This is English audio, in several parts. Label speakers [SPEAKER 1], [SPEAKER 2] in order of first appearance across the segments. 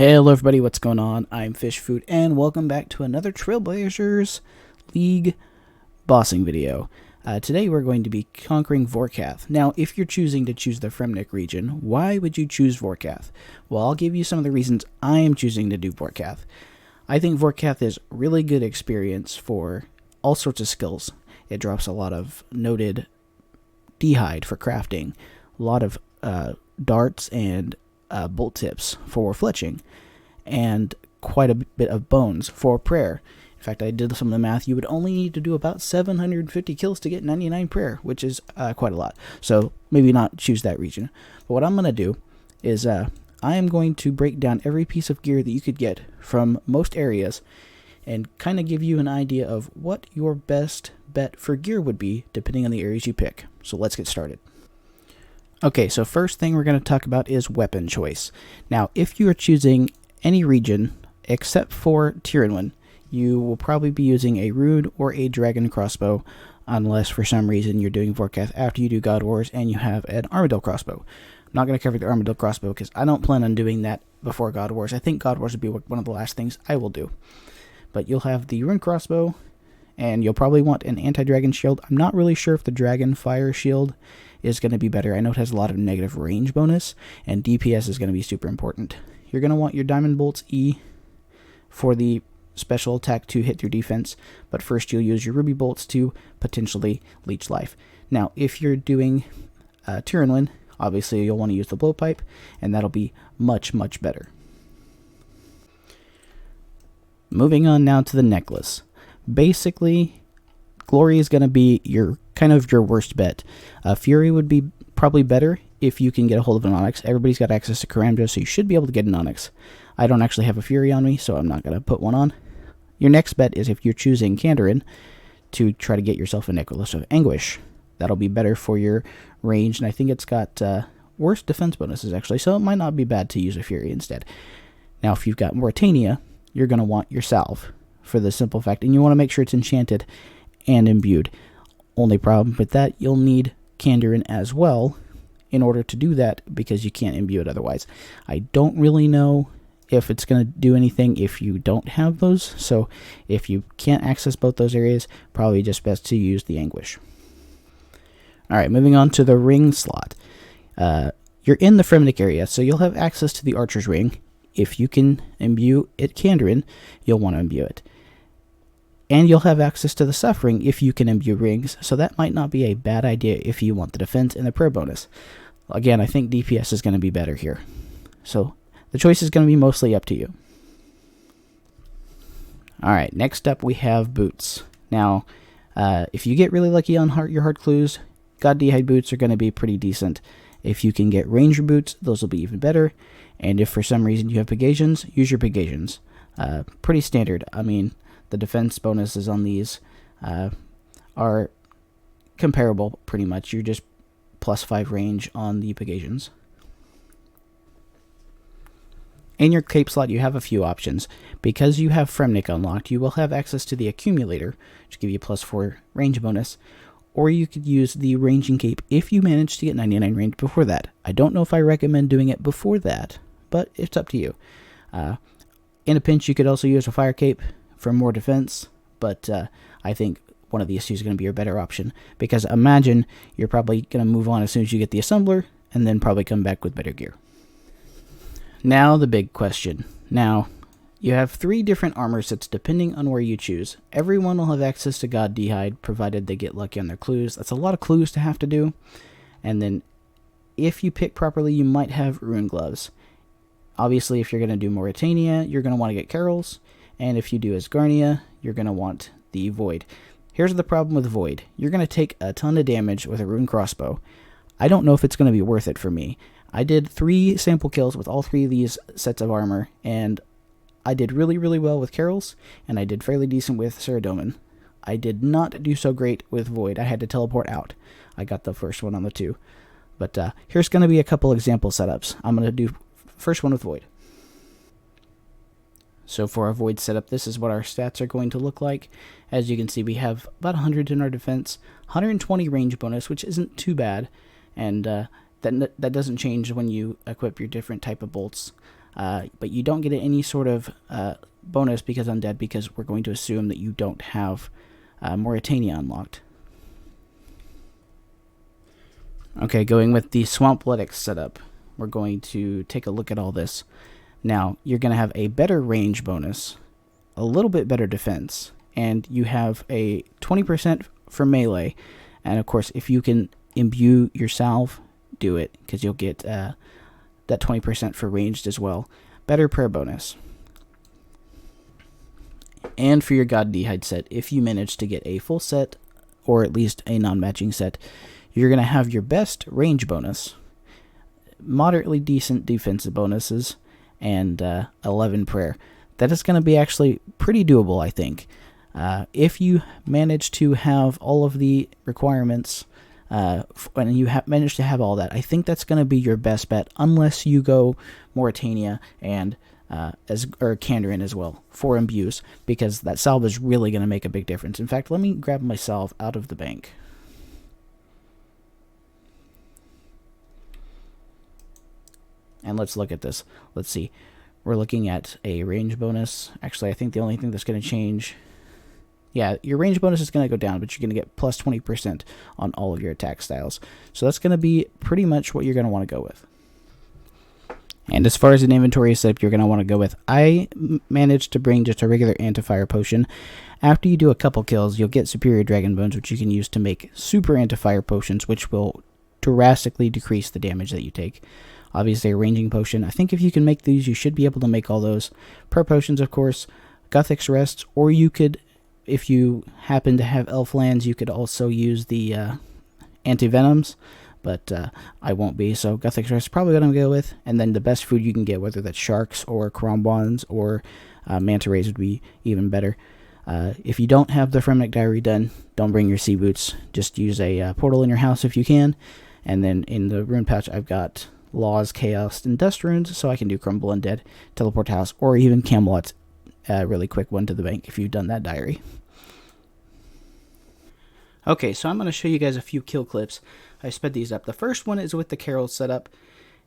[SPEAKER 1] Hello everybody, what's going on? I'm Fish Food and welcome back to another Trailblazers League bossing video. Today we're going to be conquering Vorkath. Now, if you're choosing to choose the Fremnik region, why would you choose Vorkath? Well, I'll give you some of the reasons I am choosing to do Vorkath. I think Vorkath is really good experience for all sorts of skills. It drops a lot of noted d'hide for crafting, a lot of darts and bolt tips for fletching, and quite a bit of bones for prayer. In fact, I did some of the math. You would only need to do about 750 kills to get 99 prayer, which is quite a lot. So maybe not choose that region. But what I'm going to do is I am going to break down every piece of gear that you could get from most areas and kind of give you an idea of what your best bet for gear would be depending on the areas you pick. So let's get started. Okay, so first thing we're going to talk about is weapon choice. Now, if you are choosing any region except for Tyrannwyn, you will probably be using a Rune or a Dragon crossbow, unless for some reason you're doing Vorkath after you do God Wars and you have an Armadyl crossbow. I'm not going to cover the Armadyl crossbow because I don't plan on doing that before God Wars. I think God Wars would be one of the last things I will do. But you'll have the Rune crossbow, and you'll probably want an anti-dragon shield. I'm not really sure if the Dragon Fire shield is going to be better. I know it has a lot of negative range bonus, and DPS is going to be super important. You're going to want your Diamond Bolts E for the special attack to hit your defense, but first you'll use your Ruby Bolts to potentially leech life. Now, if you're doing Tyrannwyn, obviously you'll want to use the Blowpipe, and that'll be much, much better. Moving on now to the necklace. Basically, Glory is going to be your kind of your worst bet. Fury would be probably better if you can get a hold of an Onyx. Everybody's got access to Karamja, so you should be able to get an Onyx. I don't actually have a Fury on me, so I'm not going to put one on. Your next bet is if you're choosing Kandarin to try to get yourself a Necklace of Anguish. That'll be better for your range, and I think it's got worse defense bonuses, actually, so it might not be bad to use a Fury instead. Now, if you've got Morytania, you're going to want your Salve for the simple fact, and you want to make sure it's enchanted and imbued. Only problem with that, you'll need Kandarin as well in order to do that, because you can't imbue it otherwise. I don't really know if it's going to do anything if you don't have those, so if you can't access both those areas, probably just best to use the Anguish. Alright, moving on to the ring slot. You're in the Fremnik area, so you'll have access to the Archer's Ring. If you can imbue it Kandarin, you'll want to imbue it. And you'll have access to the Suffering if you can imbue rings, so that might not be a bad idea if you want the defense and the prayer bonus. Again, I think DPS is going to be better here. So the choice is going to be mostly up to you. Alright, next up we have boots. Now, if you get really lucky on your hard clues, God d'hide boots are going to be pretty decent. If you can get ranger boots, those will be even better. And if for some reason you have Pegasions, use your Pegasions. Pretty standard. I mean, the defense bonuses on these are comparable, pretty much. You're just +5 range on the Pegasions. In your cape slot, you have a few options. Because you have Fremnik unlocked, you will have access to the Accumulator, which give you a +4 range bonus. Or you could use the Ranging Cape if you manage to get 99 range before that. I don't know if I recommend doing it before that, but it's up to you. In a pinch, you could also use a Fire Cape for more defense, but I think one of these two is going to be your better option, because imagine you're probably going to move on as soon as you get the Assembler, and then probably come back with better gear. Now the big question. Now, you have 3 different armor sets depending on where you choose. Everyone will have access to God d'hide, provided they get lucky on their clues. That's a lot of clues to have to do. And then, if you pick properly, you might have Rune Gloves. Obviously, if you're going to do Morytania, you're going to want to get Carol's. And if you do Asgarnia, you're going to want the Void. Here's the problem with Void. You're going to take a ton of damage with a Rune Crossbow. I don't know if it's going to be worth it for me. I did 3 sample kills with all 3 of these sets of armor, and I did really, really well with Carol's, and I did fairly decent with Saradomin. I did not do so great with Void. I had to teleport out. I got the first one on the 2. But here's going to be a couple example setups. I'm going to do first one with Void. So for our Void setup, this is what our stats are going to look like. As you can see, we have about 100 in our defense, 120 range bonus, which isn't too bad, and that doesn't change when you equip your different type of bolts. but you don't get any sort of bonus because undead, because we're going to assume that you don't have Morytania unlocked. Okay, going with the Swampletics setup, we're going to take a look at all this. Now, you're going to have a better range bonus, a little bit better defense, and you have a 20% for melee. And of course, if you can imbue your salve, do it, because you'll get that 20% for ranged as well. Better prayer bonus. And for your God D'hide set, if you manage to get a full set, or at least a non-matching set, you're going to have your best range bonus, moderately decent defensive bonuses, and 11 prayer. That is going to be actually pretty doable, I think. If you manage to have all of the requirements, and you manage to have all that, I think that's going to be your best bet, unless you go Morytania and or Kandarin as well for imbues, because that salve is really going to make a big difference. In fact, let me grab my salve out of the bank. And let's look at this. Let's see. We're looking at a range bonus. Actually, I think the only thing that's going to change... Yeah, your range bonus is going to go down, but you're going to get plus 20% on all of your attack styles. So that's going to be pretty much what you're going to want to go with. And as far as an inventory setup, you're going to want to go with... I managed to bring just a regular anti-fire potion. After you do a couple kills, you'll get superior dragon bones, which you can use to make super anti-fire potions, which will drastically decrease the damage that you take. Obviously, a ranging potion. I think if you can make these, you should be able to make all those. Prayer potions, of course. Guthix Rests, or you could, if you happen to have elf lands, you could also use the anti-venoms, but I won't be, so Guthix Rests probably going to go with. And then the best food you can get, whether that's sharks or Krumbons or manta rays, would be even better. If you don't have the Fremnik Diary done, don't bring your sea boots. Just use a portal in your house if you can. And then in the rune pouch, I've got Laws, Chaos, and Dust runes, so I can do Crumble Undead, Teleport House, or even Camelot's really quick one to the bank if you've done that diary. Okay, so I'm going to show you guys a few kill clips. I sped these up. The first one is with the Carol setup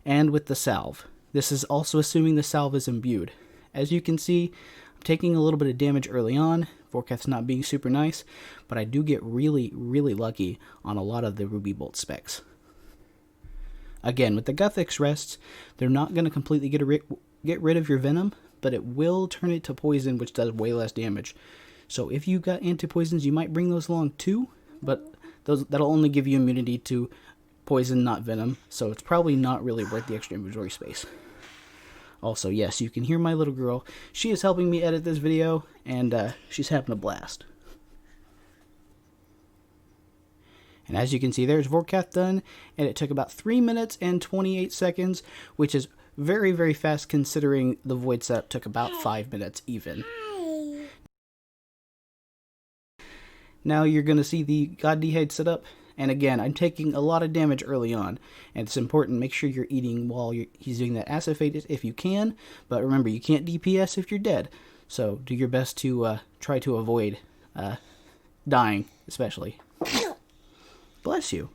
[SPEAKER 1] and with the salve. This is also assuming the salve is imbued. As you can see, I'm taking a little bit of damage early on. Vorkath's not being super nice, but I do get really, really lucky on a lot of the Ruby Bolt specs. Again, with the Guthix Rests, they're not going to completely get rid of your venom, but it will turn it to poison, which does way less damage. So if you've got anti-poisons, you might bring those along too, but that'll only give you immunity to poison, not venom, so it's probably not really worth the extra inventory space. Also, yes, you can hear my little girl. She is helping me edit this video, and she's having a blast. And as you can see, there's Vorkath done, and it took about 3 minutes and 28 seconds, which is very, very fast considering the Void setup took about 5 minutes even. Now you're going to see the God D'hide setup, and again, I'm taking a lot of damage early on, and it's important, make sure you're eating while he's doing that Acid Fade if you can, but remember, you can't DPS if you're dead, so do your best to try to avoid dying, especially. Bless you.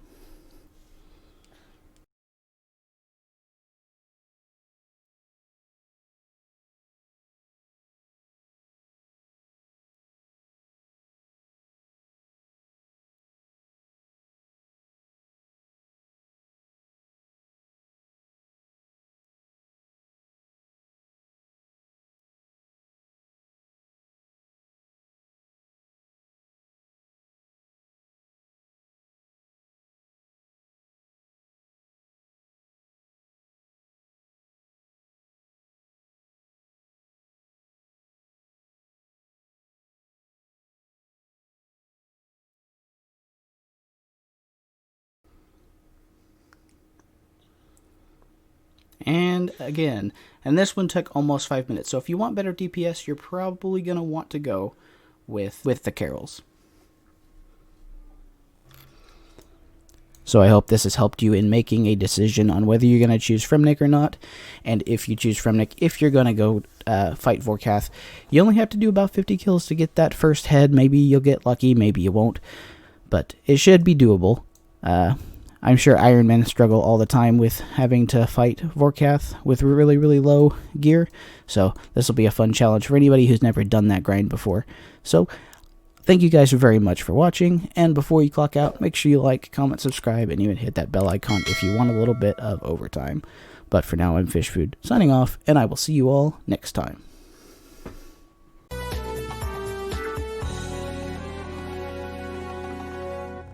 [SPEAKER 1] And again, and this one took almost 5 minutes. So if you want better DPS, you're probably going to want to go with the Carols. So I hope this has helped you in making a decision on whether you're going to choose Fremnik or not. And if you choose Fremnik, if you're going to go fight Vorkath, you only have to do about 50 kills to get that first head. Maybe you'll get lucky, maybe you won't. But it should be doable. I'm sure Iron Men struggle all the time with having to fight Vorkath with really, really low gear. So this will be a fun challenge for anybody who's never done that grind before. So thank you guys very much for watching. And before you clock out, make sure you like, comment, subscribe, and even hit that bell icon if you want a little bit of overtime. But for now, I'm Fish Food signing off, and I will see you all next time.